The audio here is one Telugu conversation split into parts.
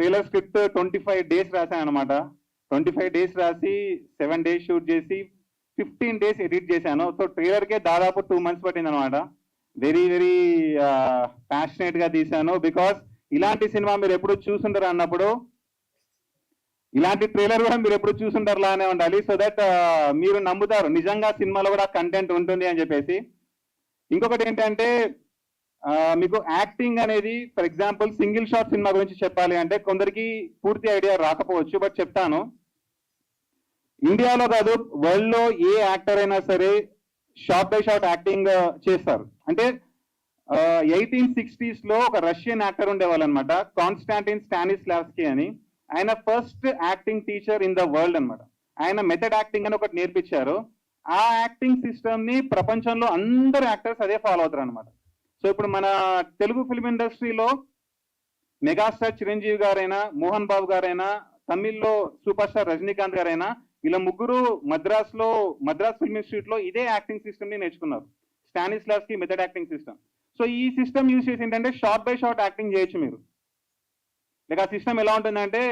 ట్రైలర్ స్క్రిప్ట్ 25 days రాశాను అనమాట. 25 days రాసి 7 days షూట్ చేసి 15 days ఎడిట్ చేశాను. సో ట్రైలర్కే దాదాపు 2 months పట్టింది అనమాట. వెరీ వెరీ ప్యాషనేట్ గా తీశాను. బికాస్ ఇలాంటి సినిమా మీరు ఎప్పుడు చూసుంటారు అన్నప్పుడు, ఇలాంటి ట్రైలర్ కూడా మీరు ఎప్పుడు చూసుంటారు లానే ఉండాలి. సో దట్ మీరు నమ్ముతారు నిజంగా సినిమాలో కూడా కంటెంట్ ఉంటుంది అని చెప్పేసి. ఇంకొకటి ఏంటంటే మీకు యాక్టింగ్ అనేది, for example single shot cinema గురించి చెప్పాలి అంటే కొందరికి పూర్తి ఐడియా రాకపోవచ్చు, బట్ చెప్తాను. ఇండియాలో కాదు, వరల్డ్ లో ఏ యాక్టర్ అయినా సరే షార్ట్ బై షార్ట్ యాక్టింగ్ చేస్తారు. అంటే 1860s లో ఒక రష్యన్ యాక్టర్ ఉండేవాళ్ళు అనమాట, కాన్స్టాంటిన్ స్టానిస్లావ్స్కీ అని. ఆయన first acting teacher in the world అనమాట. ఆయన మెథడ్ యాక్టింగ్ అని ఒకటి నేర్పించారు. ఆ యాక్టింగ్ సిస్టమ్ ని ప్రపంచంలో అందరు యాక్టర్స్ అదే ఫాలో అవుతారు అనమాట. సో ఇప్పుడు మన తెలుగు ఫిల్మ్ ఇండస్ట్రీలో మెగాస్టార్ చిరంజీవి గారైనా, మోహన్ బాబు గారైనా, తమిళ్లో సూపర్ స్టార్ రజనీకాంత్ గారైనా, వీళ్ళ ముగ్గురు మద్రాస్ ఫిల్మ్ ఇన్స్టిట్యూట్ లో ఇదే యాక్టింగ్ సిస్టమ్ ని నేర్చుకున్నారు, స్టానిస్లావ్స్కీ మెథడ్ యాక్టింగ్ సిస్టమ్. సో ఈ సిస్టమ్ యూజ్ చేసి ఏంటంటే షార్ట్ బై షార్ట్ యాక్టింగ్ చేయొచ్చు మీరు. లైక్ ఆ సిస్టమ్ ఎలా ఉంటుందంటే,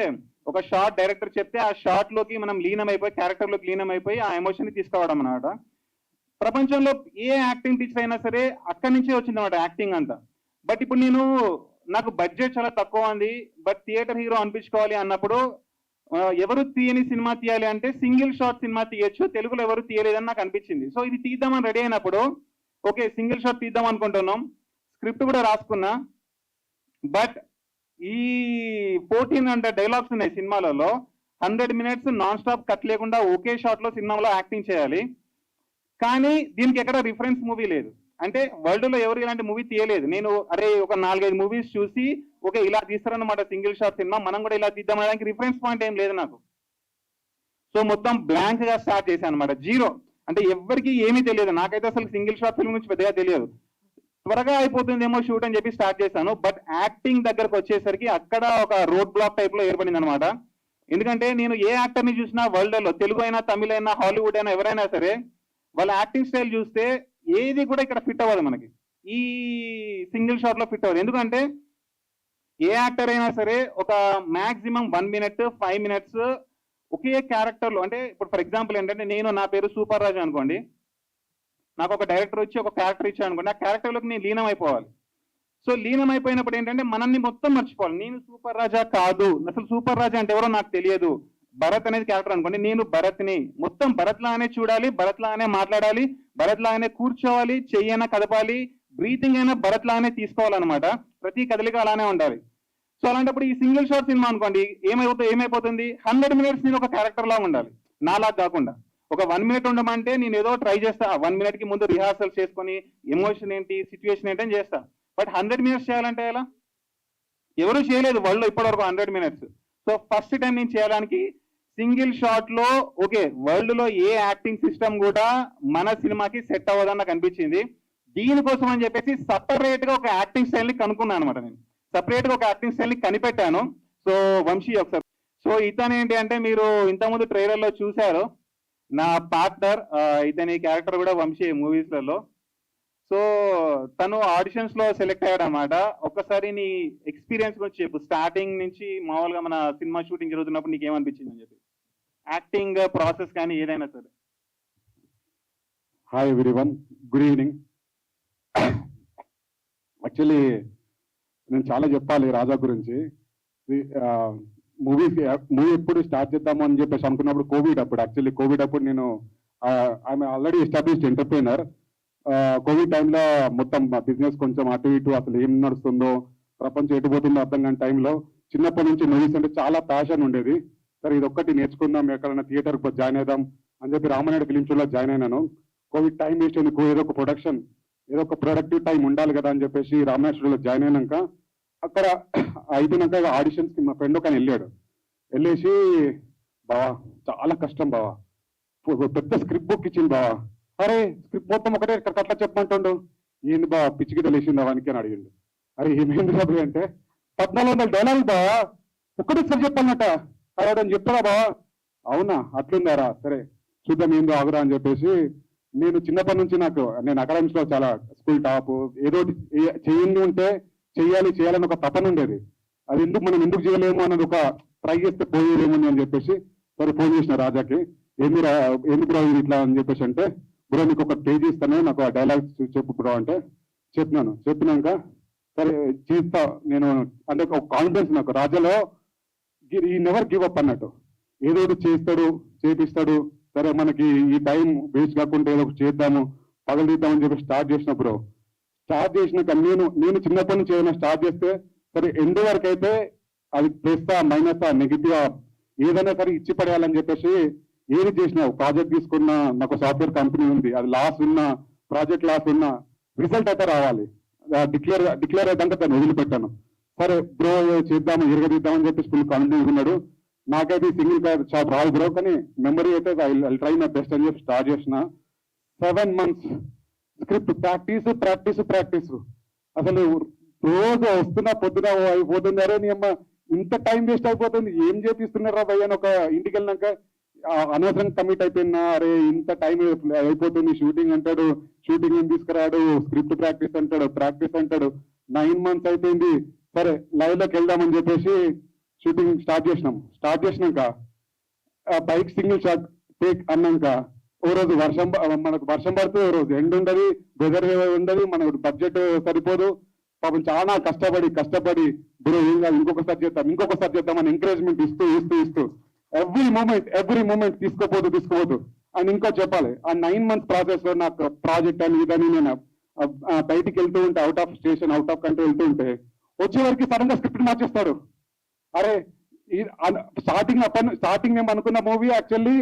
ఒక షార్ట్ డైరెక్టర్ చెప్తే ఆ షార్ట్ లోకి మనం లీనమైపోయి, క్యారెక్టర్ లోకి లీనమైపోయి ఆ ఎమోషన్ ని తీసుకురావడం అనమాట. ప్రపంచంలో ఏ యాక్టింగ్ టీచర్ అయినా సరే అక్కడి నుంచే వచ్చింది అనమాట యాక్టింగ్ అంతా. బట్ ఇప్పుడు నాకు బడ్జెట్ చాలా తక్కువ ఉంది, బట్ థియేటర్ హీరో అనిపించుకోవాలి అన్నప్పుడు ఎవరు తీయని సినిమా తీయాలి అంటే సింగిల్ షాట్ సినిమా తీయచ్చు, తెలుగులో ఎవరు తీయలేదని నాకు అనిపించింది. సో ఇది తీద్దామని రెడీ అయినప్పుడు ఓకే సింగిల్ షాట్ తీద్దాం అనుకుంటున్నాం, స్క్రిప్ట్ కూడా రాసుకున్నా. బట్ ఈ 1400 డైలాగ్స్ ఉన్నాయి సినిమాలలో. 100 minutes నాన్ స్టాప్ కట్ లేకుండా ఒకే షాట్ లో సినిమాలో యాక్టింగ్ చేయాలి. కానీ దీనికి ఎక్కడ రిఫరెన్స్ మూవీ లేదు. అంటే వరల్డ్ లో ఎవరు ఇలాంటి మూవీ తీయలేదు. నేను ఒక 4-5 మూవీస్ చూసి ఓకే ఇలా తీస్తారన్నమాట సింగిల్ షాట్ సినిమా, మనం కూడా ఇలా తీద్దాం అనడానికి రిఫరెన్స్ పాయింట్ ఏం లేదు నాకు. సో మొత్తం బ్లాంక్ గా స్టార్ట్ చేశాను అనమాట, జీరో. అంటే ఎవరికి ఏమీ తెలియదు, నాకైతే అసలు సింగిల్ షాట్ ఫిల్మ్ గురించి పెద్దగా తెలియదు. త్వరగా అయిపోతుందేమో షూట్ అని చెప్పి స్టార్ట్ చేశాను. బట్ యాక్టింగ్ దగ్గరకు వచ్చేసరికి అక్కడ ఒక రోడ్ బ్లాక్ టైప్ లో ఏర్పడింది అనమాట. ఎందుకంటే నేను ఏ యాక్టర్ ని చూసినా వరల్డ్ లో, తెలుగు అయినా, తమిళ అయినా, హాలీవుడ్ అయినా, ఎవరైనా సరే వాళ్ళ యాక్టింగ్ స్టైల్ చూస్తే ఏది కూడా ఇక్కడ ఫిట్ అవ్వదు మనకి, ఈ సింగిల్ షాట్ లో ఫిట్ అవ్వదు. ఎందుకంటే ఏ యాక్టర్ అయినా సరే ఒక మాక్సిమం 1 minute 5 minutes ఒకే క్యారెక్టర్ లో, అంటే ఇప్పుడు ఫర్ ఎగ్జాంపుల్ ఏంటంటే నా పేరు సూపర్ రాజు అనుకోండి, నాకు ఒక డైరెక్టర్ వచ్చి ఒక క్యారెక్టర్ ఇచ్చాను అనుకోండి, ఆ క్యారెక్టర్ లోకి నేను లీనం అయిపోవాలి. సో లీనం అయిపోయినప్పుడు ఏంటంటే మనల్ని మొత్తం మర్చిపోవాలి. నేను సూపర్ రాజా కాదు, అసలు సూపర్ రాజా అంటే ఎవరో నాకు తెలియదు. భరత్ అనేది క్యారెక్టర్ అనుకోండి, నేను భరత్ని, మొత్తం భరత్ లాగానే చూడాలి, భరత్ లాగానే మాట్లాడాలి, భరత్ లాగానే కూర్చోవాలి, చెయ్యైనా కదపాలి, బ్రీతింగ్ అయినా భరత్ లాగానే తీసుకోవాలన్నమాట. ప్రతి కదలిక అలానే ఉండాలి. సో అలాంటప్పుడు ఈ సింగిల్ షాట్ సినిమా అనుకోండి, ఏమైపోతుంది 100 minutes నేను ఒక క్యారెక్టర్ లాగా ఉండాలి, నాలా కాకుండా. ఒక 1 minute ఉండమంటే నేను ఏదో ట్రై చేస్తా, 1 minute కి ముందు రిహార్సల్ చేసుకొని ఎమోషన్ ఏంటి, సిచ్యువేషన్ ఏంటి అని చేస్తా. బట్ 100 minutes చేయాలంటే ఎలా? ఎవరు చేయలేదు వరల్డ్ లో ఇప్పటివరకు 100 minutes. సో ఫస్ట్ టైం నేను చేయడానికి సింగిల్ షాట్ లో ఓకే వరల్డ్ లో ఏ యాక్టింగ్ సిస్టమ్ కూడా మన సినిమాకి సెట్ అవ్వదని నాకు అనిపించింది. దీనికోసం అని చెప్పేసి సపరేట్ గా ఒక యాక్టింగ్ స్టైల్ ని కనుక్కున్నాను అనమాట. నేను సపరేట్ గా ఒక యాక్టింగ్ స్టైల్ ని కనిపెట్టాను. సో వంశీ ఒకసారి, సో ఇతను ఏంటి అంటే మీరు ఇంతకుముందు ట్రైలర్ లో చూశారు, నా పార్ట్నర్, ఇతని క్యారెక్టర్ కూడా వంశీ మూవీస్ లలో. సో తను ఆడిషన్స్ లో సెలెక్ట్ అయ్యాడు అనమాట. ఒక్కసారి నీ ఎక్స్పీరియన్స్ గురించి చెప్పు, స్టార్టింగ్ నుంచి మామూలుగా మన సినిమా షూటింగ్ జరుగుతున్నప్పుడు నీకు ఏమనిపించింది అని చెప్పి, యాక్టింగ్ ప్రాసెస్ కానీ ఏదైనా సరే. Hi everyone, good evening. Actually నేను చాలా చెప్పాలి రాజా గురించి. మూవీ ఎప్పుడు స్టార్ట్ చేద్దాము అని చెప్పేసి అనుకున్నప్పుడు కోవిడ్ అప్పుడు, యాక్చువల్లీ కోవిడ్ అప్పుడు నేను I'm already established entrepreneur. Covid టైంలో మొత్తం బిజినెస్ కొంచెం అటు ఇటు, అసలు ఏం నడుస్తుందో, ప్రపంచం ఎటుపోతుందో అర్థం కాని టైంలో చిన్నప్పటి నుంచి మూవీస్ అంటే చాలా ప్యాషన్ ఉండేది. సరే ఇది ఒక్కటి నేర్చుకుందాం, ఎక్కడైనా థియేటర్కి జాయిన్ అవుదాం అని చెప్పి రామనాయుడు ఫిలిం షోలో జాయిన్ అయినాను. కోవిడ్ టైం వేస్ట్ ఎందుకు, ఏదో ఒక ప్రొడక్షన్, ఏదో ఒక ప్రొడక్టివ్ టైం ఉండాలి కదా అని చెప్పేసి రామనాయుడు షోలో జాయిన్ అయినాక అక్కడ అయిపోయినాక ఆడిషన్స్ కి మా ఫ్రెండ్ ఒక వెళ్ళేసి, బావా చాలా కష్టం బావా, పెద్ద స్క్రిప్ట్ బుక్ ఇచ్చింది బావా, అరే స్క్రిప్ట్ మొత్తం ఒకటే అట్లా చెప్పమంటుండు, ఏంది బా పిచ్చికి తెలిసింది అవనికి అని అడిగిండు. అరే ఏమైంది బాబు అంటే 1400 డైలాగులు బావా ఒక్కటేసారి చెప్పాలన్నట, అడగడం చెప్తారా బావా, అవునా అట్లుందారా, సరే చూద్దాం ఏందో ఆగురా అని చెప్పేసి. నేను చిన్నప్పటి నుంచి నేను అకాడమిక్స్ లో చాలా స్కూల్ టాప్, ఏదో చేయండి ఉంటే చేయాలని ఒక తపన ఉండేది. అది ఎందుకు మనం ఎందుకు చేయలేము అన్నది ఒక ట్రై చేస్తే పోయేదేమో అని చెప్పేసి సరే ఫోన్ చేసిన రాజాకి ఏంది బ్రో ఇది ఇట్లా అని చెప్పేసి అంటే బ్రో నీకు ఒక పేజ్ ఇస్తాను నాకు ఆ డైలాగ్స్ చెప్పు బ్రో అంటే చెప్పినాక సరే చేస్తా నేను అంటే ఒక కాన్ఫిడెన్స్ నాకు రాజాలో ఈ నెవర్ గివ్ అప్ అన్నట్టు ఏదో ఒకటి చేస్తాడు చేపిస్తాడు సరే మనకి ఈ టైం వేస్ట్ కాకుండా ఏదో ఒకటి చేద్దాము పగలదిద్దామని చెప్పి స్టార్ట్ చేసిన బ్రో స్టార్ట్ చేసినాక నేను చిన్నప్పటి నుంచి ఏదైనా స్టార్ట్ చేస్తే సరే ఎండ్ వరకు అయితే అది ప్లస్ మైనస్ నెగిటివ్ ఏదైనా సరే ఇచ్చి పడేయాలని చెప్పేసి ఏది చేసినా ప్రాజెక్ట్ తీసుకున్నా నాకు సాఫ్ట్వేర్ కంపెనీ ఉంది అది లాస్ ఉన్నా ప్రాజెక్ట్ లాస్ ఉన్నా రిజల్ట్ అయితే రావాలి డిక్లేర్ అయితే దాన్ని వదిలిపెట్టాను సరే బ్రో చేద్దాము ఇరగదిద్దామని చెప్పేసి ఫుల్ కాన్ఫిడెన్స్ ఉన్నాడు నాకైతే సింగిల్ షాప్ రాదు బ్రో కానీ మెమరీ అయితే ట్రై మై బెస్ట్ అని చెప్పి స్టార్ట్ చేసిన 7 months స్క్రిప్ట్ ప్రాక్టీస్ అసలు రోజు వస్తున్నా పొద్దున అయిపోతుందారే నీ అమ్మ ఇంత టైం వేస్ట్ అయిపోతుంది ఏం చేపిస్తున్నారా భయ్య అని ఒక ఇంటికి వెళ్ళినాక అనవసరం కమిట్ అయిపోయినా అరే ఇంత టైం అయిపోతుంది షూటింగ్ అంటాడు షూటింగ్ ఏం తీసుకురాడు స్క్రిప్ట్ ప్రాక్టీస్ అంటాడు 9 months అయిపోయింది సరే లైవ్ లోకి వెళ్దామని చెప్పేసి షూటింగ్ స్టార్ట్ చేసినాక బైక్ సింగిల్ షాట్ టేక్ అన్నాక ఓ రోజు మనకు వర్షం పడుతుంది ఓ రోజు ఎండ్ ఉండదు వెదర్ ఉండదు మనకు బడ్జెట్ సరిపోదు పాపం చాలా కష్టపడి బ్రో ఏం కాదు ఇంకొకసారి చేద్దాం అని ఎంకరేజ్మెంట్ ఇస్తూ ఎవ్రీ మూమెంట్ తీసుకోపోదు అండ్ ఇంకో చెప్పాలి ఆ 9 months ప్రాసెస్ లో నాకు ప్రాజెక్ట్ అని ఇదని నేను బయటికి వెళ్తూ ఉంటే out of station out of country వెళ్తూ ఉంటే వచ్చే వరకు సడన్ గా స్క్రిప్ట్ మార్చేస్తాడు అరే స్టార్టింగ్ మేము అనుకున్న మూవీ యాక్చువల్లీ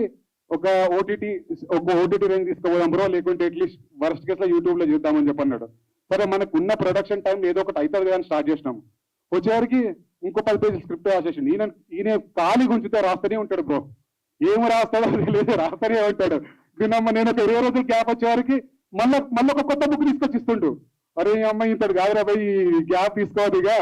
ఒక ఓటీటీ రేంజ్ తీసుకోపోదాం బ్రో లేకుంటే అట్లీస్ట్ వర్స్ట్ కేసులో యూట్యూబ్ లో చూద్దామని చెప్పన్నాడు సరే మనకు ఉన్న ప్రొడక్షన్ టైం ఏదో ఒకటి అవుతుంది కానీ స్టార్ట్ చేసినాం వచ్చేవారికి ఇంకో 10 pages స్క్రిప్ట్ రాసేసి ఈయన ఖాళీ గుంచితే రాస్తూనే ఉంటాడు బ్రో ఏం రాస్తాడో లేదు రాస్తూనే ఉంటాడు దీనమ్మ నేను ఒక 20 రోజులు గ్యాప్ వచ్చేవారికి మళ్ళీ ఒక కొత్త బుక్ తీసుకొచ్చి ఇస్తుండు అరే అమ్మాయి ఇంతటి కాదురా పోయి గ్యాప్ తీసుకోవద్దు ఇక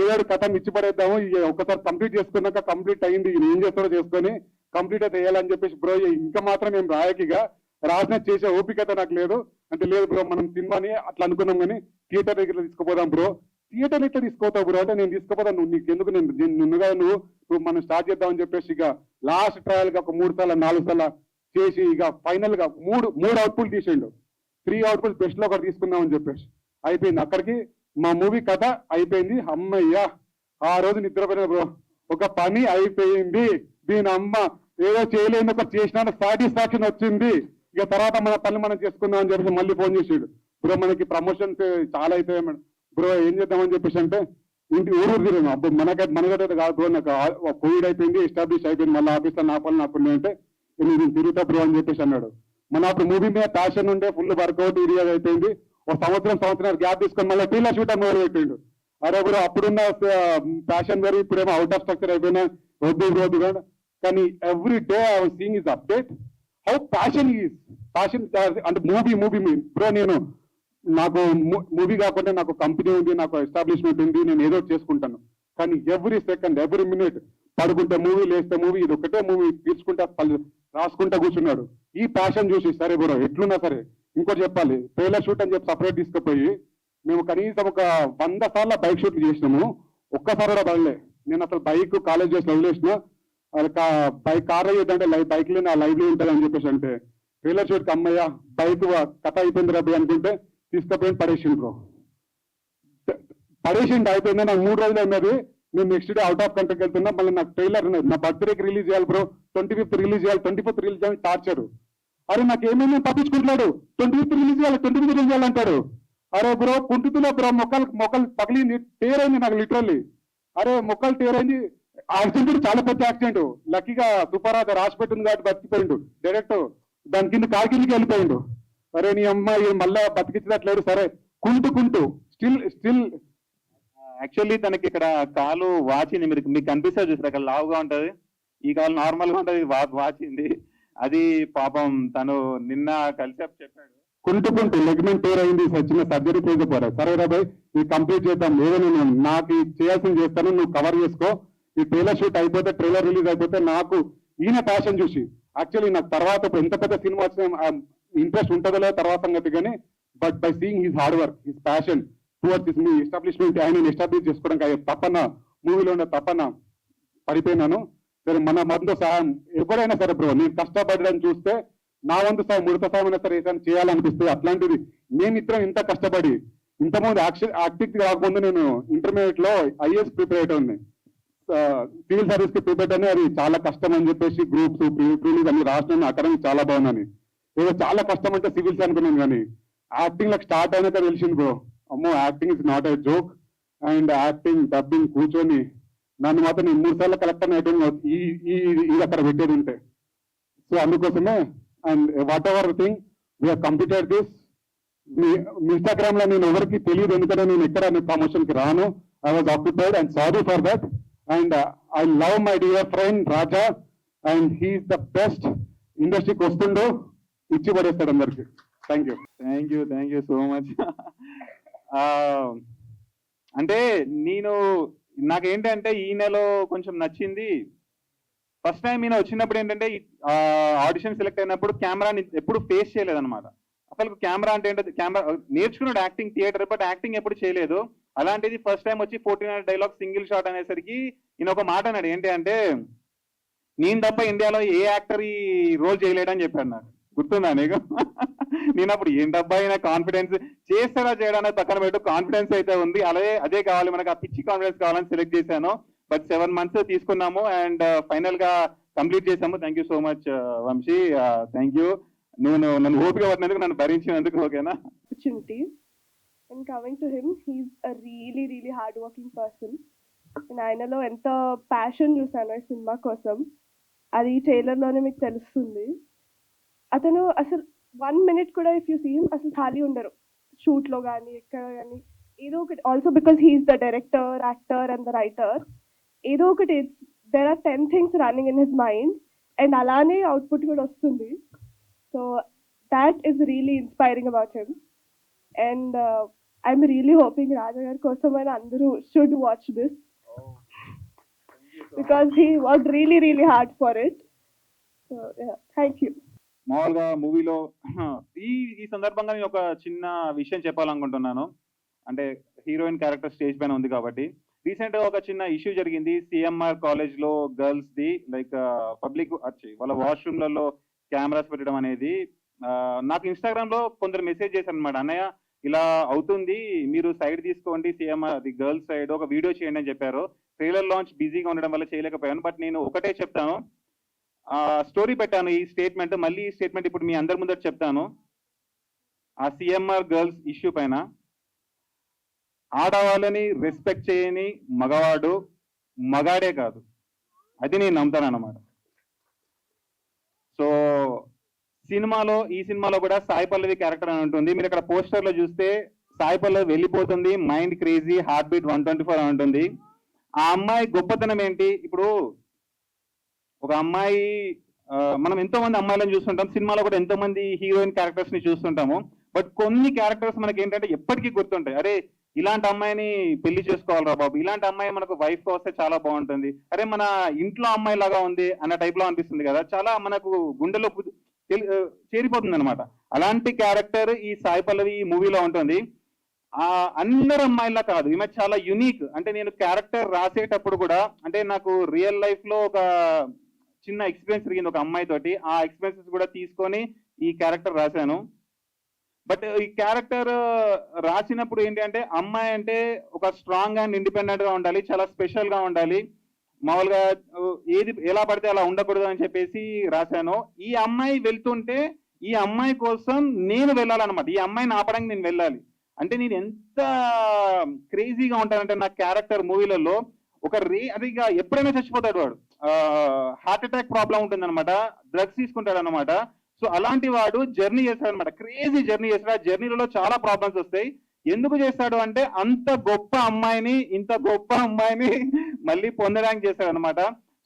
ఏదో కథ ఇచ్చి పడేద్దాము ఒక్కసారి కంప్లీట్ చేసుకున్నాక కంప్లీట్ అయింది ఏం చేస్తారో చేసుకొని కంప్లీట్ అయితే వేయాలని చెప్పేసి బ్రో ఇంకా మాత్రం మేము రాయకిగా రాసిన చేసే ఓపికత నాకు లేదు అంటే లేదు బ్రో మనం సినిమాని అట్లా అనుకున్నాం కానీ థియేటర్ దగ్గర తీసుకుపోదాం బ్రో థియేటర్ ఎట్లా తీసుకోతావు బ్రో అంటే నేను తీసుకుపోతాను నువ్వు నీకు ఎందుకు నువ్వు మనం స్టార్ట్ చేద్దామని చెప్పేసి ఇక లాస్ట్ ట్రయల్ గా ఒక 3 సార్లు 4 సార్లు చేసి ఇక ఫైనల్ గా మూడు అవుట్పుట్ తీసిండు 3 అవుట్పుట్ బెస్ట్ లో ఒకటి తీసుకుందామని చెప్పేసి అయిపోయింది అక్కడికి మా మూవీ కథ అయిపోయింది అమ్మయ్యా ఆ రోజు నిద్రపోయిన బ్రో ఒక పని అయిపోయింది దీని అమ్మ ఏదో చేయలేని ఒక చేసిన సాటిస్ఫాక్షన్ వచ్చింది ఇక తర్వాత మన పని మనం చేసుకుందాం అని చెప్పేసి మళ్ళీ ఫోన్ చేసాడు బ్రో మనకి ప్రమోషన్స్ చాలా అవుతాయి మేడం బ్రో ఏం చేద్దామని చెప్పేసి అంటే ఇంటి ఊరు తిరిగాము అప్పుడు మనకైతే కాదు బ్రో నాకు కోవిడ్ అయిపోయింది ఎస్టాబ్లిష్ అయిపోయింది మళ్ళీ ఆఫీస్లో నా పనులు నాకున్నాయి అంటే నేను తిరుగుతా బ్రో అని చెప్పేసి అన్నాడు మన అప్పుడు మూవీ మీద ప్యాషన్ ఉండే ఫుల్ వర్కౌట్ ఏరియా అయిపోయింది ఒక సంవత్సరం గ్యాప్ తీసుకొని మళ్ళీ టీలా షూట్ మొదలు పెట్టిండు అరే బ్రో అప్పుడున్న ప్యాషన్ వేరు ఇప్పుడేమో అవుట్ ఆఫ్ స్ట్రక్చర్ అయిపోయినా వద్దు కూడా కానీ every day I was seeing is update how passion అంటే మూవీ బ్రో నేను నాకు మూవీ కాకుండా నాకు కంపెనీ ఉంది నాకు ఎస్టాబ్లిష్మెంట్ ఉంది నేను ఏదో చేసుకుంటాను కానీ ఎవ్రీ సెకండ్ ఎవ్రీ మినిట్ పడుకుంటే మూవీ లేస్తే మూవీ ఇది ఒకటే మూవీ తీసుకుంటా రాసుకుంటా కూర్చున్నాడు ఈ ప్యాషన్ చూసి సరే బ్రో ఎట్లున్నా సరే ఇంకోటి చెప్పాలి ట్రైలర్ షూట్ అని చెప్పి సపరేట్ తీసుకుపోయి మేము కనీసం ఒక 100 సార్లు బైక్ షూట్లు చేసినాము ఒక్కసారి కూడా పడలే నేను అసలు బైక్ కాలేజ్ చేసి వదిలేసిన బైక్ కార్లో చేద్దంటే బైక్ లో నా లైవ్ లో ఉంటుంది అని చెప్పేసి అంటే ట్రైలర్ షూట్ కి అమ్మయ్య బైక్ కథ అయిపోయింది రబ్బి అనుకుంటే తీసుకుపోయి పడేసిండు అయిపోయింది నాకు 3 రోజులు అయినది నేను నెక్స్ట్ డే అవుట్ ఆఫ్ కంట్రీకి వెళ్తున్నా మళ్ళీ నాకు ట్రైలర్ నా బర్త్డేకి రిలీజ్ చేయాలి బ్రో 25th రిలీజ్ చేయాలి 24th రిలీజ్ చేయాలి టార్చర్ అరే నాకు ఏమేమి పట్టించుకుంటున్నాడు 25th రిలీజ్ చేయాలంటాడు అరే బ్రో కుంటుతున్నా బ్రో మొక్కలు పగిలింది టేరైంది నాకు లిటరల్లీ అరే మొక్కలు టేరైంది యాక్సిడెంట్ చాలా పెద్ద యాక్సిడెంట్ లక్కీగా దుపారాధ రాసి పెట్టింది కాబట్టి బతికిపోయిండు డైరెక్ట్ దాని కింద కారు కిందకి వెళ్ళిపోయిండు అరే నీ అమ్మాయి మళ్ళా బతికించట్లేదు సరే కుంటూ స్టిల్ యాక్చువల్లీ తనకి ఇక్కడ కాలు వాచింది మీకు కనిపిస్తుంది చూసారు అక్కడ లావుగా ఉంటది ఈ కాలు నార్మల్ గా ఉంటది వాచింది అది పాపం తను నిన్న కలిసి చెప్పాడు కుంటుకుంటూ లెగ్మెంట్ టేర్ అయింది చిన్న సర్జరీ చేయకపోరా సరే రాబాయ్ ఇది కంప్లీట్ చేద్దాం ఏదో నేను నాకు చేయాల్సింది చేస్తాను నువ్వు కవర్ చేసుకో ఈ ట్రైలర్ షూట్ అయిపోతే ట్రైలర్ రిలీజ్ అయిపోతే నాకు ఈయన ప్యాషన్ చూసి యాక్చువల్లీ నాకు తర్వాత ఎంత పెద్ద సినిమా వచ్చిన ఇంట్రెస్ట్ ఉంటుందో లేదో తర్వాత సంగతి కానీ but by seeing his hard work his passion towards his me establishment ఆయన ఎస్టాబ్లిష్ చేసుకోవడానికి తప్పన మూవీలో ఉన్న తపన పడిపోయినాను. సరే మన వంతు సహాయం ఎవరైనా సరే బ్రో, నేను కష్టపడడం చూస్తే నా వంతు సహాయం ముడత సహాయం అయినా సరే ఏదైనా చేయాలనిపిస్తుంది. అట్లాంటిది మేమిద్దరం ఇంత కష్టపడి ఇంతకుముందు యాక్టింగ్ కాకముందు నేను ఇంటర్మీడియట్ లో ఐఏఎస్ ప్రిపేర్ అయ్యి సివిల్ సర్వీస్ కి ప్రిపేర్ అని అది చాలా కష్టం అని చెప్పేసి గ్రూప్స్ ప్రీలీజ్ అన్ని రాసిన అకాడమిక్ చాలా బాగుందని ఏదో చాలా కష్టం అంటే సివిల్స్ అనుకున్నాను. కానీ యాక్టింగ్ లకు స్టార్ట్ అయినాక తెలిసింది బ్రో, అమ్మో acting is not a joke. And acting dubbing కూర్చొని నన్ను మాత్రం నేను 3 సార్లు కలెక్టర్ అయ్యేటోని ఇది అక్కడ పెట్టేది ఉంటే. సో అందుకోసమే and whatever thing we are completed this. Instagram లో నేను ఎవరికి తెలియదు, ఎందుకంటే నేను ఎక్కడ ప్రమోషన్ కి రాను. I was occupied and sorry for that. And I love my dear friend Raja and he's the best. ఇండస్ట్రీకి వస్తుండో ఇచ్చి పడేస్తాడు అందరికి. Thank you. Thank you so much. అంటే నాకేంటంటే ఈయనలో కొంచెం నచ్చింది, ఫస్ట్ టైం ఈయన వచ్చినప్పుడు ఏంటంటే ఆడిషన్ సెలెక్ట్ అయినప్పుడు కెమెరాని ఎప్పుడు ఫేస్ చేయలేదన్నమాట. అసలు కెమెరా అంటే ఏంటో నేర్చుకున్నాడు యాక్టింగ్ థియేటర్, బట్ యాక్టింగ్ ఎప్పుడు చేయలేదు. అలాంటిది ఫస్ట్ టైం వచ్చి 49 డైలాగ్ సింగిల్ షాట్ అనేసరికి ఈయన ఒక మాట అన్నాడు, ఏంటి అంటే నేను తప్ప ఇండియాలో ఏ యాక్టర్ ఈ రోల్ చేయలేడని చెప్పాడు. నాకు గుర్తుందా నీకు? నేను అప్పుడు ఏంటబ్బా అయినా కాన్ఫిడెన్స్ చేస్తాడా చేయడానికి పక్కన పెట్టు, కాన్ఫిడెన్స్ అయితే ఉంది, అదే కావాలి మనకు, ఆ పిచ్చి కాన్ఫిడెన్స్ కావాలని సెలెక్ట్ చేశాను. బట్ 7 months తీసుకున్నాము అండ్ ఫైనల్ గా కంప్లీట్ చేసాము. Thank you so much Vamshi, thank you. నువ్వు నన్ను ఓపిక పడినందుకు, నన్ను భరించినందుకు. ఓకేనా? Opportunity. And coming to him, he's a really, really hard-working person. And ఆయనలో ఎంత ప్యాషన్ చూసాను ఈ సినిమా కోసం, అది ఈ ట్రైలర్లోనే మీకు తెలుస్తుంది. అతను అసలు 1 minute కూడా ఇఫ్ యూ సీ హిమ్ అసలు ఖాళీ ఉండరు, షూట్లో కానీ ఎక్కడ కానీ ఏదో ఒకటి. Also because he's the director, actor and the writer, ఏదో ఒకటి there are 10 things running in his mind and అలానే అవుట్పుట్ కూడా వస్తుంది. So that is really inspiring about him. And I'm really hoping Raja గారి కోసమైనా అందరూ should watch this because he work really really hard for it. So thank you. మామూలుగా మూవీలో ఈ సందర్భంగా నేను ఒక చిన్న విషయం చెప్పాలనుకుంటున్నాను. అంటే హీరోయిన్ క్యారెక్టర్ స్టేజ్ పైన ఉంది కాబట్టి, రీసెంట్ గా ఒక చిన్న ఇష్యూ జరిగింది సిఎంఆర్ కాలేజ్ లో గర్ల్స్ ది. లైక్ పబ్లిక్ వచ్చి వాళ్ళ వాష్రూమ్లలో కెమెరాస్ పెట్టడం అనేది. నాకు ఇన్స్టాగ్రామ్ లో కొందరు మెసేజ్ చేశారు అనమాట, అన్నయ్య ఇలా అవుతుంది, మీరు సైడ్ తీసుకోండి, సిఎంఆర్ ది గర్ల్స్ సైడ్ ఒక వీడియో చేయండి అని చెప్పారు. ట్రైలర్ లాంచ్ బిజీగా ఉండడం వల్ల చేయలేకపోయాను. బట్ నేను ఒకటే చెప్తాను, స్టోరీ పెట్టాను ఈ స్టేట్మెంట్, మళ్ళీ ఈ స్టేట్మెంట్ ఇప్పుడు మీ అందరి ముందర చెప్తాను. ఆ సిఎంఆర్ గర్ల్స్ ఇష్యూ పైన ఆడవాళ్ళని రెస్పెక్ట్ చేయని మగవాడు మగాడే కాదు, అది నేను నమ్ముతాను అన్నమాట. సో ఈ సినిమాలో కూడా సాయి పల్లవి క్యారెక్టర్ అని ఉంటుంది. మీరు ఇక్కడ పోస్టర్ లో చూస్తే సాయి పల్లవి వెళ్ళిపోతుంది, మైండ్ క్రేజీ, హార్ట్ బీట్ 124 అని ఉంటుంది. ఆ అమ్మాయి గొప్పతనం ఏంటి? ఇప్పుడు ఒక అమ్మాయి, మనం ఎంతో మంది అమ్మాయిలను చూస్తుంటాం, సినిమాలో కూడా ఎంతో మంది హీరోయిన్ క్యారెక్టర్స్ ని చూస్తుంటాము. బట్ కొన్ని క్యారెక్టర్స్ మనకి ఏంటంటే ఎప్పటికీ గుర్తుంటాయి. అరే ఇలాంటి అమ్మాయిని పెళ్లి చేసుకోవాలరా బాబు, ఇలాంటి అమ్మాయి మనకు వైఫ్ వస్తే చాలా బాగుంటుంది, అరే మన ఇంట్లో అమ్మాయి లాగా ఉంది అన్న టైప్ లో అనిపిస్తుంది కదా, చాలా మనకు గుండెలో చేరిపోతుంది అనమాట. అలాంటి క్యారెక్టర్ ఈ సాయి పల్లవి ఈ మూవీలో ఉంటుంది. అందరు అమ్మాయిలా కాదు, ఈమె చాలా యునిక్. అంటే నేను క్యారెక్టర్ రాసేటప్పుడు కూడా, అంటే నాకు రియల్ లైఫ్ లో ఒక చిన్న ఎక్స్పీరియన్స్ జరిగింది ఒక అమ్మాయి తోటి, ఆ ఎక్స్పీరియన్సెస్ కూడా తీసుకొని ఈ క్యారెక్టర్ రాశాను. బట్ ఈ క్యారెక్టర్ రాసినప్పుడు ఏంటి అంటే, అమ్మాయి అంటే ఒక స్ట్రాంగ్ అండ్ ఇండిపెండెంట్ గా ఉండాలి, చాలా స్పెషల్ గా ఉండాలి, మామూలుగా ఏది ఎలా పడితే అలా ఉండకూడదు అని చెప్పేసి రాశాను. ఈ అమ్మాయి వెళ్తుంటే ఈ అమ్మాయి కోసం నేను వెళ్ళాలన్నమాట, ఈ అమ్మాయిని ఆపడానికి నేను వెళ్ళాలి. అంటే నేను ఎంత క్రేజీగా ఉంటానంటే నా క్యారెక్టర్ మూవీలలో అది ఇక ఎప్పుడైనా చచ్చిపోతాడు వాడు, హార్ట్ అటాక్ ప్రాబ్లం ఉంటుంది అనమాట, డ్రగ్స్ తీసుకుంటాడు అనమాట. సో అలాంటి వాడు జర్నీ చేస్తాడు అనమాట, క్రేజీ జర్నీ చేస్తాడు. ఆ జర్నీలలో చాలా ప్రాబ్లమ్స్ వస్తాయి. ఎందుకు చేస్తాడు అంటే ఇంత గొప్ప అమ్మాయిని మళ్ళీ పొందడానికి చేస్తాడు అనమాట.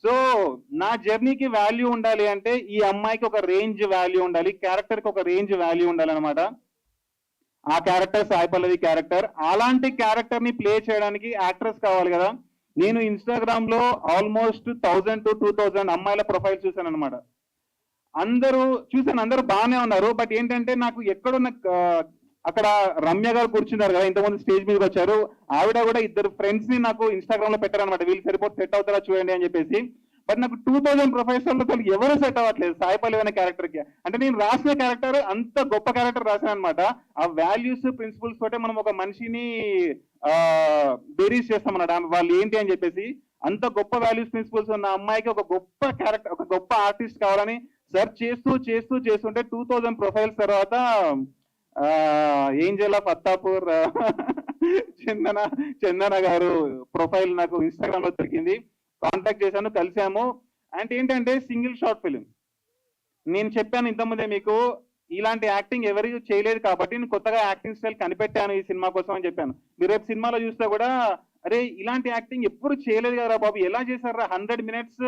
సో నా జర్నీకి వాల్యూ ఉండాలి అంటే ఈ అమ్మాయికి ఒక రేంజ్ వాల్యూ ఉండాలి, క్యారెక్టర్ కి ఒక రేంజ్ వాల్యూ ఉండాలి అనమాట. ఆ క్యారెక్టర్ సాయి పల్లవి క్యారెక్టర్. అలాంటి క్యారెక్టర్ ని ప్లే చేయడానికి యాక్ట్రెస్ కావాలి కదా. నేను ఇన్స్టాగ్రామ్ లో ఆల్మోస్ట్ 1000 to 2000 అమ్మాయిల ప్రొఫైల్ చూశాను అనమాట. అందరూ బాగానే ఉన్నారు. బట్ ఏంటంటే నాకు ఎక్కడున్న అక్కడ రమ్య గారు కూర్చున్నారు కదా, ఇంతకుముందు స్టేజ్ మీదకి వచ్చారు. ఆవిడ కూడా ఇద్దరు ఫ్రెండ్స్ ని నాకు ఇన్స్టాగ్రామ్ లో పెట్టారనమాట, వీళ్ళు సరిపోతే సెట్ అవుతారా చూడండి అని చెప్పేసి. బట్ నాకు 2000 ప్రొఫైల్స్ లో ఎవరు సెట్ అవ్వట్లేదు సాయి పల్లవి అనే క్యారెక్టర్ కి. అంటే నేను రాసిన క్యారెక్టర్ అంత గొప్ప క్యారెక్టర్ రాశాను అనమాట. ఆ వాల్యూస్ ప్రిన్సిపల్స్ తోటే మనం ఒక మనిషిని బేరీస్ చేస్తాం అన్నమాట, వాళ్ళు ఏంటి అని చెప్పేసి. అంత గొప్ప వాల్యూస్ ప్రిన్సిపల్స్ ఉన్న అమ్మాయికి ఒక గొప్ప క్యారెక్టర్, ఒక గొప్ప ఆర్టిస్ట్ కావాలని సెర్చ్ చేస్తుంటే 2000 ప్రొఫైల్స్ తర్వాత ఏంజల్ ఆఫ్ అత్తాపూర్ చందన గారు ప్రొఫైల్ నాకు ఇన్స్టాగ్రామ్ లో దొరికింది. కాంటాక్ట్ చేశాను, కలిసాము. అండ్ ఏంటంటే సింగిల్ షార్ట్ ఫిలిం. నేను చెప్పాను ఇంతకుముందే మీకు, ఇలాంటి యాక్టింగ్ ఎవరు చేయలేదు కాబట్టి నేను కొత్తగా యాక్టింగ్ స్టైల్ కనిపెట్టాను ఈ సినిమా కోసం అని చెప్పాను. మీరు రేపు సినిమాలో చూస్తే కూడా, అరే ఇలాంటి యాక్టింగ్ ఎప్పుడు చేయలేదు కదా బాబు, ఎలా చేశారా 100 minutes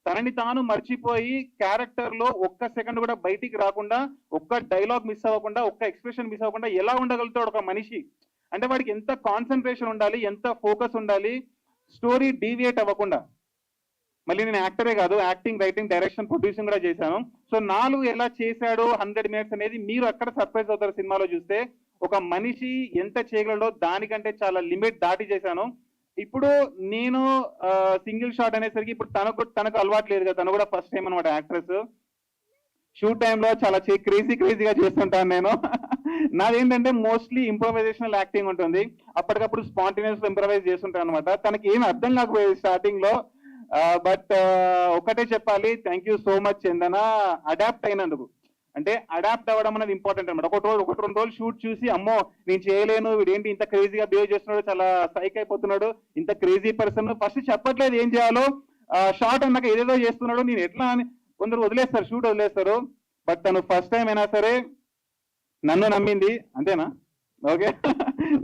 తనని తాను మర్చిపోయి క్యారెక్టర్ లో ఒక్క సెకండ్ కూడా బయటికి రాకుండా, ఒక్క డైలాగ్ మిస్ అవ్వకుండా, ఒక్క ఎక్స్ప్రెషన్ మిస్ అవ్వకుండా ఎలా ఉండగలుగుతాడు ఒక మనిషి. అంటే వాడికి ఎంత కాన్సన్ట్రేషన్ ఉండాలి, ఎంత ఫోకస్ ఉండాలి, స్టోరీ డీవియేట్ అవ్వకుండా. మళ్ళీ నేను యాక్టరే కాదు, యాక్టింగ్, రైటింగ్, డైరెక్షన్, ప్రొడ్యూసింగ్ కూడా చేశాను. సో 4 ఎలా చేశాడు 100 minutes అనేది మీరు అక్కడ సర్ప్రైజ్ అవుతారు సినిమాలో చూస్తే. ఒక మనిషి ఎంత చేయగలడో దానికంటే చాలా లిమిట్ దాటి చేశాను. ఇప్పుడు నేను సింగిల్ షాట్ అనేసరికి ఇప్పుడు తనకు అలవాటు లేదు కదా, తను కూడా ఫస్ట్ టైం అనమాట యాక్ట్రెస్. షూట్ టైంలో చాలా క్రేజీగా చేస్తుంటాను నేను. నాదేంటంటే మోస్ట్లీ ఇంప్రొవైజేషనల్ యాక్టింగ్ ఉంటుంది, అప్పటికప్పుడు స్పాంటేనియస్ ఇంప్రొవైజ్ చేస్తుంటాను అనమాట. తనకి ఏమి అర్థం కాకపోయేది స్టార్టింగ్ లో. బట్ ఒకటే చెప్పాలి, thank you so much Chandana, adapt అయినందుకు. అంటే అడాప్ట్ అవ్వడం అనేది ఇంపార్టెంట్ అనమాట. ఒకటి 2 రోజులు షూట్ చూసి, అమ్మో నేను చేయలేను, వీడేంటి ఇంత క్రేజీగా బిహేవ్ చేస్తున్నాడు, చాలా సైక్ అయిపోతున్నాడు, ఇంత క్రేజీ పర్సన్, ఫస్ట్ చెప్పట్లేదు ఏం చేయాలో, షార్ట్ అన్నాక ఏదేదో చేస్తున్నాడు, నేను ఎట్లా అని కొందరు వదిలేస్తారు, షూట్ వదిలేస్తారు. బట్ తను ఫస్ట్ టైం అయినా సరే నన్ను నమ్మింది, అంతేనా? ఓకే.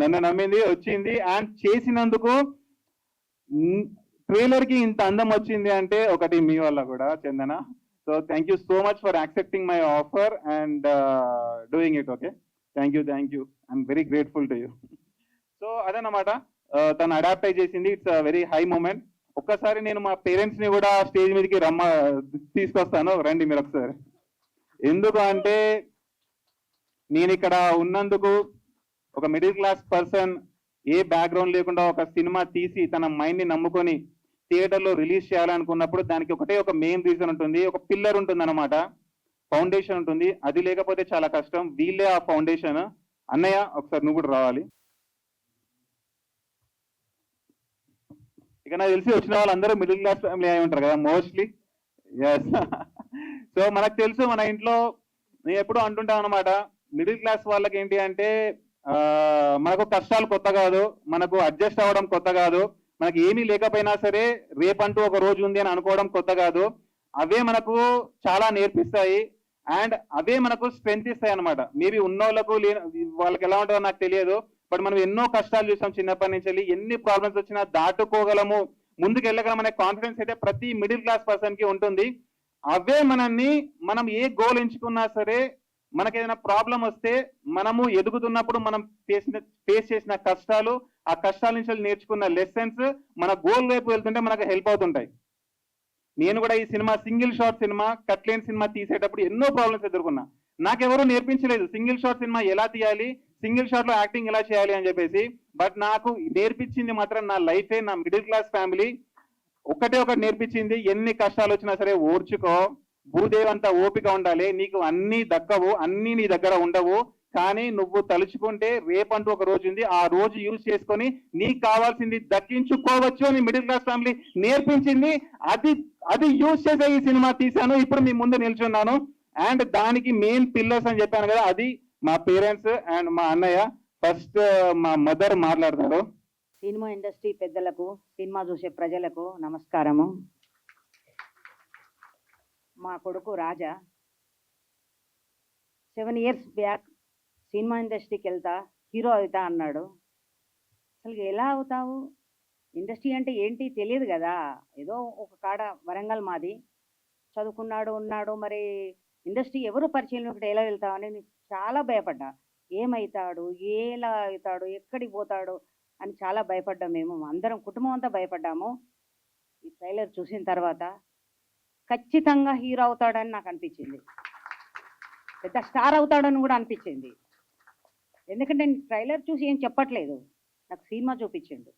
నన్ను నమ్మింది, వచ్చింది. అండ్ చేసినందుకు ట్రైలర్ కి ఇంత అందం వచ్చింది అంటే ఒకటి మీ వల్ల కూడా Chandana. So thank you so much for accepting my offer and doing it. Okay, thank you. I'm very grateful to you. So అదనమాట, తను అడాప్ట్ అయి చేసింది. It's very high moment. ఒక్కసారి నేను మా పేరెంట్స్ ని కూడా స్టేజ్ మీదకి తీసుకొస్తాను, రండి మీరు ఒకసారి. ఎందుకు అంటే నేను ఇక్కడ ఉన్నందుకు, ఒక మిడిల్ క్లాస్ పర్సన్ ఏ బ్యాక్గ్రౌండ్ లేకుండా ఒక సినిమా తీసి తన మైండ్ ని నమ్ముకొని థియేటర్లో రిలీజ్ చేయాలనుకున్నప్పుడు దానికి ఒక మెయిన్ రీజన్ ఉంటుంది, ఒక పిల్లర్ ఉంటుంది అనమాట, ఫౌండేషన్ ఉంటుంది. అది లేకపోతే చాలా కష్టం. వీళ్ళే ఆ ఫౌండేషన్. అన్నయ్య ఒకసారి నువ్వు కూడా రావాలి. ఇక నాకు తెలిసి వచ్చిన వాళ్ళందరూ మిడిల్ క్లాస్ ఫ్యామిలీ అయి ఉంటారు కదా మోస్ట్లీ. ఎస్. సో మనకు తెలుసు, మన ఇంట్లో నేను ఎప్పుడూ అంటుంటాను అనమాట, మిడిల్ క్లాస్ వాళ్ళకి ఏంటి అంటే మనకు కష్టాలు కొత్త కాదు, మనకు అడ్జస్ట్ అవ్వడం కొత్త కాదు, మనకి ఏమీ లేకపోయినా సరే రేపంటూ ఒక రోజు ఉంది అని అనుకోవడం కొత్త కాదు. అవే మనకు చాలా నేర్పిస్తాయి అండ్ అవే మనకు స్ట్రెంత్ ఇస్తాయి అనమాట. మేబీ ఉన్నోళ్ళకు వాళ్ళకి ఎలా ఉంటుందో నాకు తెలియదు, బట్ మనం ఎన్నో కష్టాలు చూసాం చిన్నప్పటి నుంచి. ఎన్ని ప్రాబ్లమ్స్ వచ్చినా దాటుకోగలము, ముందుకు వెళ్ళగలం అనే కాన్ఫిడెన్స్ అయితే ప్రతి మిడిల్ క్లాస్ పర్సన్ కి ఉంటుంది. అవే మనం ఏ గోల్ ఎంచుకున్నా సరే, మనకి ఏదైనా ప్రాబ్లం వస్తే, మనము ఎదుగుతున్నప్పుడు మనం ఫేస్ చేసిన కష్టాలు, ఆ కష్టాల నుంచి నేర్చుకున్న లెసన్స్ మన గోల్ వైపు వెళ్తుంటే మనకు హెల్ప్ అవుతుంటాయి. నేను కూడా ఈ సినిమా సింగిల్ షాట్ సినిమా, కట్లేని సినిమా తీసేటప్పుడు ఎన్నో ప్రాబ్లమ్స్ ఎదుర్కొన్నా. నాకెవరూ నేర్పించలేదు సింగిల్ షాట్ సినిమా ఎలా తీయాలి, సింగిల్ షాట్ లో యాక్టింగ్ ఎలా చేయాలి అని చెప్పేసి. బట్ నాకు నేర్పించింది మాత్రం నా లైఫే, నా మిడిల్ క్లాస్ ఫ్యామిలీ. ఒకటి నేర్పించింది, ఎన్ని కష్టాలు వచ్చినా సరే ఓర్చుకో, భూదేవంత ఓపిక ఉండాలి, నీకు అన్ని దక్కవు, అన్ని నీ దగ్గర ఉండవు, కానీ నువ్వు తలుచుకుంటే రేపంటూ ఒక రోజు ఉంది, ఆ రోజు యూజ్ చేసుకొని నీకు కావాల్సింది దక్కించుకోవచ్చు అని మిడిల్ క్లాస్ ఫ్యామిలీ నేర్పించింది. అది యూజ్ చేసే ఈ సినిమా తీశాను, ఇప్పుడు మీ ముందు నిల్చున్నాను. అండ్ దానికి మెయిన్ పిల్లర్స్ అని చెప్పాను కదా, అది మా పేరెంట్స్ అండ్ మా అన్నయ్య. ఫస్ట్ మా మదర్ మాట్లాడతారు. సినిమా ఇండస్ట్రీ పెద్దలకు, సినిమా చూసే ప్రజలకు నమస్కారము. మా కొడుకు రాజా 7 years బ్యాక్ సినిమా ఇండస్ట్రీకి వెళ్తా, హీరో అవుతా అన్నాడు. అసలు ఎలా అవుతావు, ఇండస్ట్రీ అంటే ఏంటి తెలియదు కదా, ఏదో ఒక కాడ వరంగల్ మాది, చదువుకున్నాడు ఉన్నాడు, మరి ఇండస్ట్రీ ఎవరు పరిచయం ఒకటి ఎలా వెళ్తావు అని చాలా భయపడ్డా. ఏమవుతాడు, ఎలా అవుతాడు, ఎక్కడికి పోతాడు అని చాలా భయపడ్డాం. మేము అందరం కుటుంబం అంతా భయపడ్డాము. ఈ ట్రైలర్ చూసిన తర్వాత ఖచ్చితంగా హీరో అవుతాడని నాకు అనిపించింది, పెద్ద స్టార్ అవుతాడని కూడా అనిపించింది. ఎందుకంటే నేను ట్రైలర్ చూసి ఏం చెప్పట్లేదు, నాకు సినిమా చూపించిండు.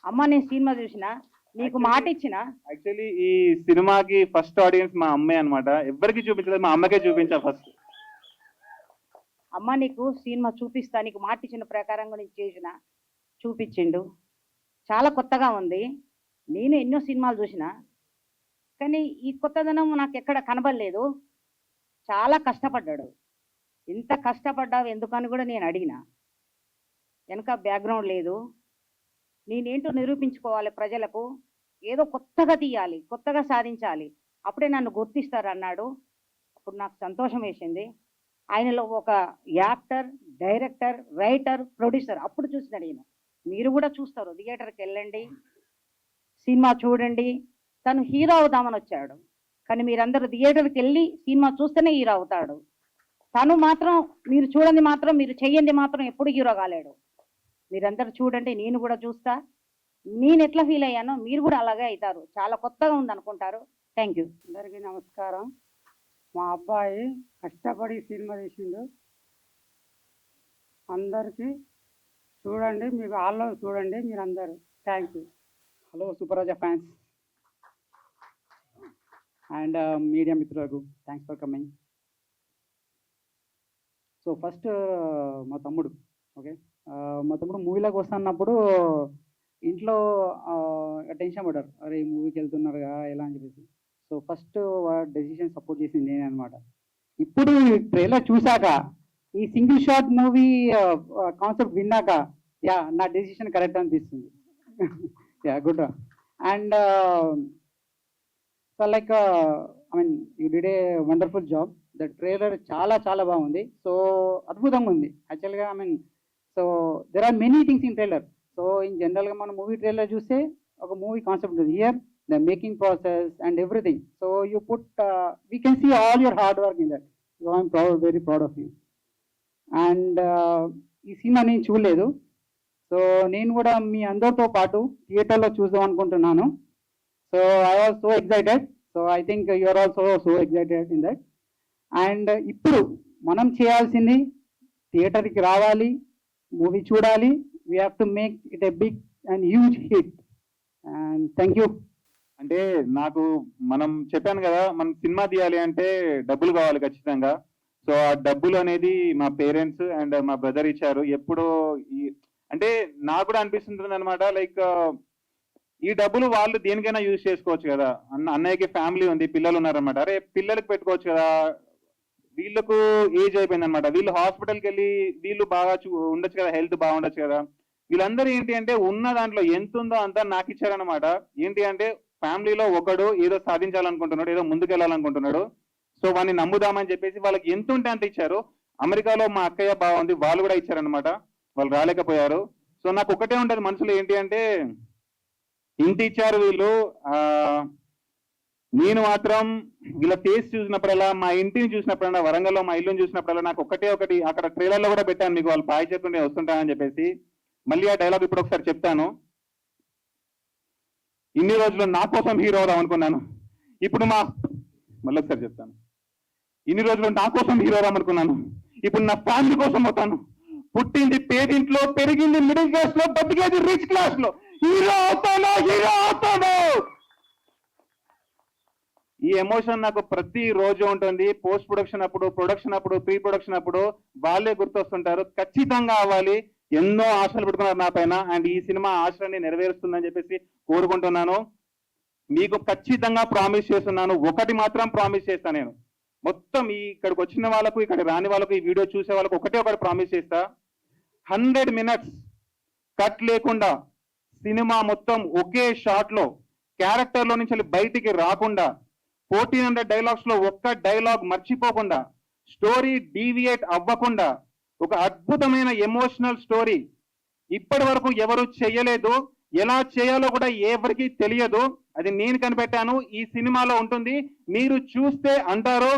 అమ్మ నేను సినిమా చూసిన, నీకు మాట ఇచ్చిన. యాక్చువల్లీ ఈ సినిమాకి ఫస్ట్ ఆడియన్స్ మా అమ్మే అన్నమాట. ఎవరికి చూపించలేదు, మా అమ్మకే చూపించా ఫస్ట్. అమ్మ నీకు సినిమా చూపిస్తా, నీకు మాట ఇచ్చిన ప్రకారంగా నేను చేసిన, చూపించిండు. చాలా కొత్తగా ఉంది. నేను ఎన్నో సినిమాలు చూసిన, కానీ ఈ కొత్తదనం నాకు ఎక్కడ కనబడలేదు. చాలా కష్టపడ్డాడు. ఇంత కష్టపడ్డావు ఎందుకని కూడా నేను అడిగిన. వెనక బ్యాక్గ్రౌండ్ లేదు, నేనేంటో నిరూపించుకోవాలి ప్రజలకు, ఏదో కొత్తగా తీయాలి, కొత్తగా సాధించాలి, అప్పుడే నన్ను గుర్తిస్తారు అన్నాడు. అప్పుడు నాకు సంతోషం వేసింది. ఆయనలో ఒక యాక్టర్, డైరెక్టర్, రైటర్, ప్రొడ్యూసర్ అప్పుడు చూసిన నేను. మీరు కూడా చూస్తారు, థియేటర్కి వెళ్ళండి, సినిమా చూడండి. తను హీరో అవుదామని వచ్చాడు, కానీ మీరందరూ థియేటర్కి వెళ్ళి సినిమా చూస్తేనే హీరో అవుతాడు. తను మాత్రం మీరు చూడండి, మాత్రం మీరు చెయ్యండి, మాత్రం ఎప్పుడు హీరో కాలేడు. మీరందరూ చూడండి, నేను కూడా చూస్తా. నేను ఎట్లా ఫీల్ అయ్యానో మీరు కూడా అలాగే అవుతారు. చాలా కొత్తగా ఉంది అనుకుంటారు. Thank you. అందరికీ నమస్కారం. మా అబ్బాయి కష్టపడి సినిమా తీసిండు. అందరికీ చూడండి, మీకు హాల్లో చూడండి మీరందరూ. Thank you. Hello super Raja fans and media మిత్రులకు thanks for coming. So first మా తమ్ముడు, ఓకే, మా తమ్ముడు మూవీలోకి వస్తున్నప్పుడు ఇంట్లో టెన్షన్ పడ్డారు, అరే ఈ మూవీకి వెళ్తున్నారుగా ఎలా అని చెప్పేసి. సో ఫస్ట్ డెసిషన్ సపోర్ట్ చేసింది నేనే అనమాట. ఇప్పుడు ట్రైలర్ చూశాక, ఈ సింగిల్ షాట్ మూవీ కాన్సెప్ట్ విన్నాక, యా నా డెసిషన్ కరెక్ట్ అనిపిస్తుంది. Yeah good. And so like I mean you did a wonderful job. The trailer చాలా చాలా బాగుంది. సో అద్భుతంగా ఉంది యాక్చువల్గా. I mean so there are many things in trailer. So in జనరల్గా మనం మూవీ ట్రైలర్ చూస్తే ఒక మూవీ కాన్సెప్ట్ ఉంది. Here the making process and everything. So you put we can see all your hard work in that. So I'm proud, very proud of you. And ఈ సినిమా నేను చూడలేదు, సో నేను కూడా మీ అందరితో పాటు థియేటర్లో చూద్దాం అనుకుంటున్నాను. So I was so excited. So I think you are also so excited in that. And ఇప్పుడు మనం చేయాల్సింది థియేటర్కి రావాలి, మూవీ చూడాలి. We have to make it a big and huge hit. And thank you. అంటే నాకు మనం చెప్పాను కదా, మనం సినిమా తీయాలి అంటే డబ్బులు కావాలి ఖచ్చితంగా. సో ఆ డబ్బులు అనేది మా పేరెంట్స్ అండ్ మా బ్రదర్ ఇచ్చారు. ఎప్పుడు అంటే నాకు కూడా అనిపిస్తుంటుంది అనమాట, లైక్ ఈ డబ్బులు వాళ్ళు దేనికైనా యూజ్ చేసుకోవచ్చు కదా. అన్నయ్యకి ఫ్యామిలీ ఉంది, పిల్లలు ఉన్నారనమాట. అరే పిల్లలకి పెట్టుకోవచ్చు కదా. వీళ్ళకు ఏజ్ అయిపోయింది అనమాట. వీళ్ళు హాస్పిటల్కి వెళ్ళి వీళ్ళు బాగా ఉండొచ్చు కదా, హెల్త్ బాగుండొచ్చు కదా. వీళ్ళందరూ ఏంటి అంటే ఉన్న దాంట్లో ఎంత ఉందో అంతా నాకు ఇచ్చారనమాట. ఏంటి అంటే ఫ్యామిలీలో ఒకడు ఏదో సాధించాలనుకుంటున్నాడు, ఏదో ముందుకెళ్ళాలనుకుంటున్నాడు. సో వాడిని నమ్ముదామని చెప్పేసి వాళ్ళకి ఎంత ఉంటే అంత ఇచ్చారు. అమెరికాలో మా అక్కయ్య బాగుంది, వాళ్ళు కూడా ఇచ్చారనమాట. వాళ్ళు రాలేకపోయారు. సో నాకు ఒకటే ఉంటుంది మనసులో, ఏంటి అంటే ఇంటి ఇచ్చారు వీళ్ళు, నేను మాత్రం వీళ్ళ ఫేస్ చూసినప్పుడల్లా, మా ఇంటిని చూసినప్పుడల్లా, వరంగల్లో మా ఇల్లుని చూసినప్పుడల్లా నాకు ఒకటి అక్కడ ట్రైలర్లో కూడా పెట్టాను మీకు, వాళ్ళు బాయ్ చెప్తుంటే వస్తుంటానని చెప్పేసి. మళ్ళీ ఆ డైలాగ్ ఇప్పుడు ఒకసారి చెప్తాను. ఇన్ని రోజులు నా కోసం హీరో అవుదాం అనుకున్నాను, ఇప్పుడు మళ్ళీ ఒకసారి చెప్తాను. ఇన్ని రోజులు నా కోసం హీరో అవుదాం అనుకున్నాను, ఇప్పుడు నా ఫ్యామిలీ కోసం అవుతాను. పుట్టింది పేదింట్లో, పెరిగింది మిడిల్ క్లాస్ లో, బతికేది రిచ్ క్లాస్ లో. హీరో అవుతాను. ఈ ఎమోషన్ నాకు ప్రతి రోజు ఉంటుంది. పోస్ట్ ప్రొడక్షన్ అప్పుడు, ప్రీ ప్రొడక్షన్ అప్పుడు వాళ్ళే గుర్తొస్తుంటారు. ఖచ్చితంగా అవ్వాలి. ఎన్నో ఆశలు పెట్టుకున్నారు నా పైన. అండ్ ఈ సినిమా ఆశలని నెరవేరుస్తుందని చెప్పేసి కోరుకుంటున్నాను. మీకు ఖచ్చితంగా ప్రామిస్ చేస్తున్నాను, ఒకటి మాత్రం ప్రామిస్ చేస్తాను నేను. మొత్తం ఇక్కడికి వచ్చిన వాళ్ళకు, ఇక్కడ రాని వాళ్ళకు, ఈ వీడియో చూసే వాళ్ళకు ఒకటి ప్రామిస్ చేస్తా. 100 minutes కట్ లేకుండా సినిమా మొత్తం ఒకే షాట్ లో, క్యారెక్టర్ లో నుంచి బయటికి రాకుండా, 1400 డైలాగ్స్ లో ఒక్క డైలాగ్ మర్చిపోకుండా, స్టోరీ డీవియేట్ అవ్వకుండా ఒక అద్భుతమైన ఎమోషనల్ స్టోరీ ఇప్పటి వరకు ఎవరు చేయలేదు. ఎలా చేయాలో కూడా ఎవరికి తెలియదు. అది నేను కనిపెట్టాను. ఈ సినిమాలో ఉంటుంది. మీరు చూస్తే అంటారు,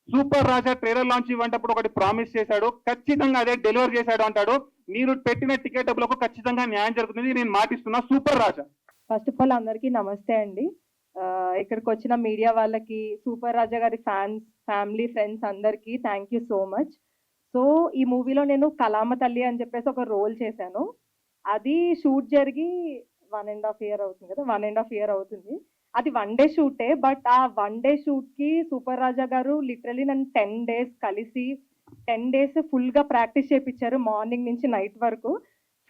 సూపర్ రాజా ట్రైలర్ లాంచ్ ఇవ్వంటప్పుడు ఒకటి ప్రామిస్ చేశాడు, ఖచ్చితంగా అదే డెలివర్ చేశాడు అంటాడు. మీరు పెట్టిన టికెట్ డబ్బులకు ఖచ్చితంగా న్యాయం జరుగుతుంది, నేను మాటిస్తున్నా. Super Raja. First of all అందరికీ నమస్తే అండి. ఇక్కడికి వచ్చిన మీడియా వాళ్ళకి, సూపర్ రాజా గారి ఫ్యాన్స్, ఫ్యామిలీ, ఫ్రెండ్స్ అందరికీ thank you so much. So ఈ మూవీలో నేను కలామ తల్లి అని చెప్పేసి ఒక రోల్ చేశాను. అది షూట్ జరిగి 1.5 year అవుతుంది కదా, 1.5 year అవుతుంది. అది 1 day షూటే. బట్ ఆ 1 day షూట్‌కి సూపర్ రాజా గారు లిటరల్లీ నన్ను 10 days కలిసి 10 days ఫుల్‌గా ప్రాక్టీస్ చేపిచ్చారు. మార్నింగ్ నుంచి నైట్ వరకు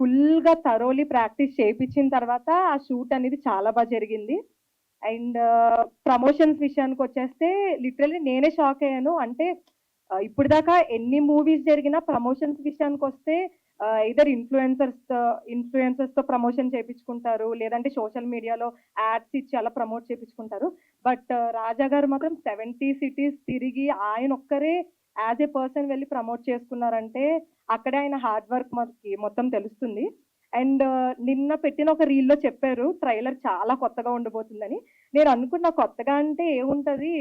ఫుల్‌గా థరోలీ ప్రాక్టీస్ చేపిచ్చిన తర్వాత ఆ షూట్ అనేది చాలా జరిగింది. అండ్ ప్రమోషన్స్ విషయానికొచ్చేస్తే లిటరల్లీ నేనే షాక్ అయ్యాను. అంటే ఇప్పటిదాకా ఎన్ని మూవీస్ జరిగినా ప్రమోషన్స్ విషయానికొస్తే ఎయిదర్ ఇన్‌ఫ్లుయెన్సర్స్‌తో ప్రమోషన్ చేపిచ్చుకుంటారు. లేదంటే సోషల్ మీడియాలో యాడ్స్ ఇచ్చి అలా ప్రమోట్ చేపిచ్చుకుంటారు. బట్ రాజా గారు మాత్రం 70 cities తిరిగి ఆయనొక్కరే యాజ్ ఎ పర్సన్ వెళ్లి ప్రమోట్ చేసుకున్నారంటే అక్కడే ఆయన హార్డ్ వర్క్ మనకి మొత్తం తెలుస్తుంది. అండ్ నిన్న పెట్టిన ఒక రీల్‌లో చెప్పారు ట్రైలర్ చాలా కొత్తగా ఉండబోతుందని. నేను అనుకున్న కొత్తగా అంటే ఏముంటది,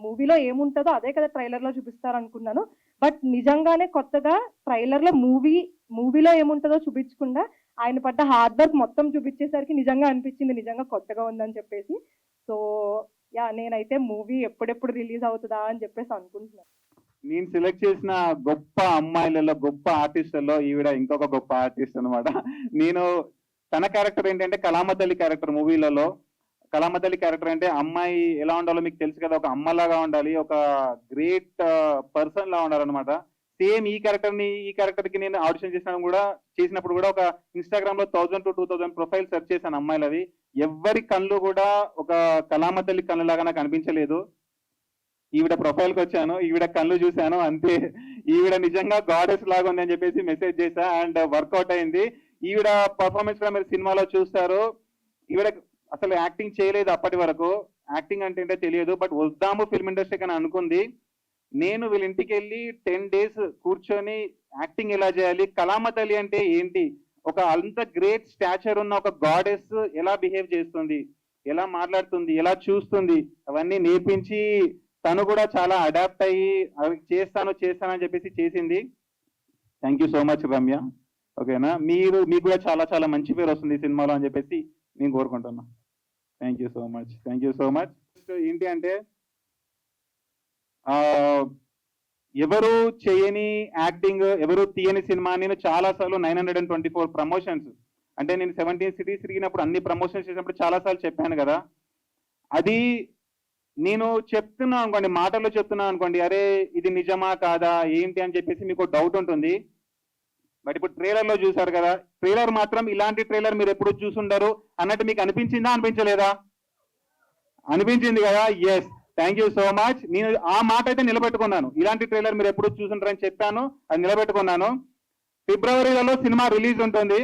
మూవీలో ఏముంటదో అదే కదా ట్రైలర్‌లో చూపిస్తారనుకున్నాను. బట్ నిజంగానే కొత్తగా ట్రైలర్‌లో మూవీలో ఏముంటదో చూపించకుండా ఆయన పడ్డ హార్డ్ వర్క్ మొత్తం చూపించేసరికి నిజంగా అనిపించింది నిజంగా కొత్తగా ఉందని చెప్పేసి. So yeah! నేనైతే మూవీ ఎప్పుడెప్పుడు రిలీజ్ అవుతదా అని చెప్పేసి అనుకుంటున్నాను. నేను సెలెక్ట్ చేసిన గొప్ప అమ్మాయిలలో, గొప్ప ఆర్టిస్టులలో ఈవిడ ఇంకొక గొప్ప ఆర్టిస్ట్ అన్నమాట. నేను తన క్యారెక్టర్ ఏంటంటే కళామతల్లి క్యారెక్టర్ మూవీలలో. కళామతల్లి క్యారెక్టర్ అంటే అమ్మాయి ఎలా ఉండాలో మీకు తెలుసు కదా, ఒక అమ్మలాగా ఉండాలి, ఒక గ్రేట్ పర్సన్ లా ఉండాలన్నమాట. సేమ్ ఈ క్యారెక్టర్ కి నేను ఆడిషన్ చేసినప్పుడు కూడా ఒక ఇన్స్టాగ్రామ్ లో 1000 to 2000 ప్రొఫైల్ సెర్చ్ చేశాను అమ్మాయిలవి. ఎవ్వరి కళ్ళు కూడా ఒక కళామతల్లి కళ్ళు లాగా నాకు అనిపించలేదు. ఈవిడ ప్రొఫైల్ కి వచ్చాను, ఈవిడ కళ్ళు చూశాను, అంతే. ఈవిడ నిజంగా గాడెస్ లాగా ఉంది అని చెప్పేసి మెసేజ్ చేశా అండ్ వర్కౌట్ అయింది. ఈవిడ పర్ఫార్మెన్స్ కూడా మీరు సినిమాలో చూస్తారు. ఈవిడ అసలు యాక్టింగ్ చేయలేదు అప్పటి వరకు. యాక్టింగ్ అంటే ఏంటో తెలియదు. బట్ వద్దాము ఫిల్మ్ ఇండస్ట్రీకి అని అనుకుంది. నేను వీళ్ళ ఇంటికి వెళ్ళి 10 days కూర్చొని యాక్టింగ్ ఎలా చేయాలి, కళామతల్లి అంటే ఏంటి, ఒక అంత గ్రేట్ స్టాచర్ ఉన్న ఒక గాడెస్ ఎలా బిహేవ్ చేస్తుంది, ఎలా మాట్లాడుతుంది, ఎలా చూస్తుంది, అవన్నీ నేర్పించి తను కూడా చాలా అడాప్ట్ అయ్యి అవి చేస్తాను అని చెప్పేసి చేసింది. Thank you so much Ramya. ఓకేనా, మీకు కూడా చాలా చాలా మంచి పేరు వస్తుంది ఈ సినిమాలో అని చెప్పేసి నేను కోరుకుంటున్నా. Thank you so much. ఏంటి అంటే ఎవరు చేయని యాక్టింగ్, ఎవరు తీయని సినిమా. నేను చాలా సార్లు 924 ప్రమోషన్స్, అంటే నేను 17 cities తిరిగినప్పుడు అన్ని ప్రమోషన్స్ చేసినప్పుడు చాలా సార్లు చెప్పాను కదా. అది నేను చెప్తున్నా అనుకోండి, మాటల్లో చెప్తున్నా అనుకోండి, అరే ఇది నిజమా కాదా ఏంటి అని చెప్పేసి మీకు డౌట్ ఉంటుంది. బట్ ఇప్పుడు ట్రైలర్ లో చూసారు కదా, ట్రైలర్ మాత్రం ఇలాంటి ట్రైలర్ మీరు ఎప్పుడు చూసుండరు అన్నట్టు మీకు అనిపించిందా, అనిపించలేదా? అనిపించింది కదా. Yes, thank you so much. నేను ఆ మాట అయితే నిలబెట్టుకున్నాను. ఇలాంటి ట్రైలర్ మీరు ఎప్పుడు చూసుంటారని చెప్పాను, అది నిలబెట్టుకున్నాను. ఫిబ్రవరిలో సినిమా రిలీజ్ ఉంటుంది.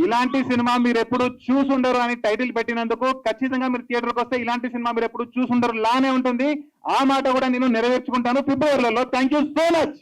ఇలాంటి సినిమా మీరు ఎప్పుడు చూసుండరు అని టైటిల్ పెట్టినందుకు ఖచ్చితంగా మీరు థియేటర్కి వస్తే ఇలాంటి సినిమా మీరు ఎప్పుడు చూసుండరు లానే ఉంటుంది. ఆ మాట కూడా నేను నెరవేర్చుకుంటాను ఫిబ్రవరిలో. Thank you so much.